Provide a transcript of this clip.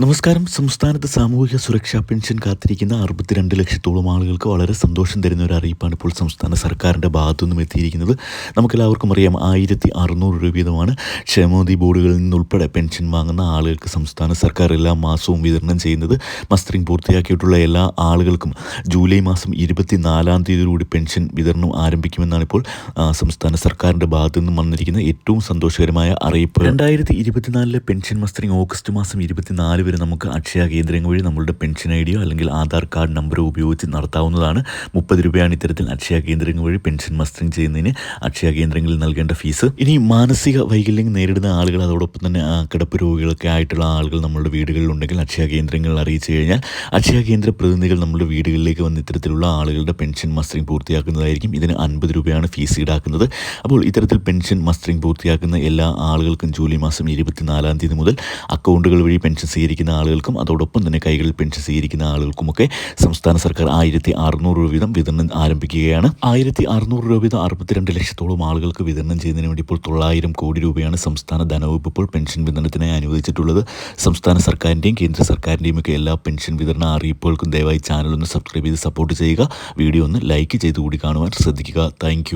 നമസ്കാരം. സംസ്ഥാനത്ത് സാമൂഹിക സുരക്ഷാ പെൻഷൻ കാത്തിരിക്കുന്ന 62 ലക്ഷത്തോളം ആളുകൾക്ക് വളരെ സന്തോഷം തരുന്ന ഒരു അറിയിപ്പാണ് ഇപ്പോൾ സംസ്ഥാന സർക്കാരിൻ്റെ ഭാഗത്തുനിന്നും എത്തിയിരിക്കുന്നത്. നമുക്കെല്ലാവർക്കും അറിയാം, 1600 രൂപ വീതമാണ് ക്ഷേമനിധി ബോർഡുകളിൽ നിന്നുൾപ്പെടെ പെൻഷൻ വാങ്ങുന്ന ആളുകൾക്ക് സംസ്ഥാന സർക്കാർ എല്ലാ മാസവും വിതരണം ചെയ്യുന്നത്. മസ്റ്ററിംഗ് പൂർത്തിയാക്കിയിട്ടുള്ള എല്ലാ ആളുകൾക്കും ജൂലൈ മാസം 24-ാം തീയതിയോടുകൂടി പെൻഷൻ വിതരണം ആരംഭിക്കുമെന്നാണ് ഇപ്പോൾ സംസ്ഥാന സർക്കാരിൻ്റെ ഭാഗത്തു നിന്നും വന്നിരിക്കുന്ന ഏറ്റവും സന്തോഷകരമായ അറിയിപ്പ്. 2024 പെൻഷൻ മസ്റ്ററിംഗ് ഓഗസ്റ്റ് മാസം 24 വരെ നമുക്ക് അക്ഷയ കേന്ദ്രങ്ങൾ വഴി നമ്മളുടെ പെൻഷൻ ഐഡിയോ അല്ലെങ്കിൽ ആധാർ കാർഡ് നമ്പറോ ഉപയോഗിച്ച് നടത്താവുന്നതാണ്. 30 രൂപയാണ് ഇത്തരത്തിൽ അക്ഷയ കേന്ദ്രങ്ങൾ വഴി പെൻഷൻ മസ്റ്ററിംഗ് ചെയ്യുന്നതിന് അക്ഷയ കേന്ദ്രങ്ങളിൽ നൽകേണ്ട ഫീസ്. ഇനി മാനസിക വൈകല്യം നേരിടുന്ന ആളുകൾ, അതോടൊപ്പം തന്നെ കിടപ്പ് രോഗികളൊക്കെ ആയിട്ടുള്ള ആളുകൾ നമ്മളുടെ വീടുകളിലുണ്ടെങ്കിൽ അക്ഷയ കേന്ദ്രങ്ങളിൽ അറിയിച്ചു കഴിഞ്ഞാൽ അക്ഷയ കേന്ദ്ര പ്രതിനിധികൾ നമ്മുടെ വീടുകളിലേക്ക് വന്ന് ഇത്തരത്തിലുള്ള ആളുകളുടെ പെൻഷൻ മസ്റ്ററിംഗ് പൂർത്തിയാക്കുന്നതായിരിക്കും. ഇതിന് 50 രൂപയാണ് ഫീസ് ഈടാക്കുന്നത്. അപ്പോൾ ഇത്തരത്തിൽ പെൻഷൻ മസ്റ്ററിംഗ് പൂർത്തിയാക്കുന്ന എല്ലാ ആളുകൾക്കും ജൂലൈ മാസം 24-ാം തീയതി മുതൽ അക്കൗണ്ടുകൾ വഴി പെൻഷൻ സ്വീകരിക്കുന്ന ആളുകൾക്കും അതോടൊപ്പം തന്നെ കൈകളിൽ പെൻഷൻ സ്വീകരിക്കുന്ന ആളുകൾക്കുമൊക്കെ സംസ്ഥാന സർക്കാർ 1600 രൂപ വീതം വിതരണം ആരംഭിക്കുകയാണ്. 1600 രൂപ വീതം 62 ലക്ഷത്തോളം ആളുകൾക്ക് വിതരണം ചെയ്യുന്നതിന് വേണ്ടി ഇപ്പോൾ 900 കോടി രൂപയാണ് സംസ്ഥാന ധനവകുപ്പ് ഇപ്പോൾ പെൻഷൻ വിതരണത്തിനായി അനുവദിച്ചിട്ടുള്ളത്. സംസ്ഥാന സർക്കാരിൻ്റെയും കേന്ദ്ര സർക്കാരിൻ്റെയും ഒക്കെ എല്ലാ പെൻഷൻ വിതരണ അറിയിപ്പുകൾക്കും ദയവായി ചാനൽ ഒന്ന് സബ്സ്ക്രൈബ് ചെയ്ത് സപ്പോർട്ട് ചെയ്യുക. വീഡിയോ ഒന്ന് ലൈക്ക് ചെയ്ത് കൂടി കാണുവാൻ ശ്രദ്ധിക്കുക. താങ്ക്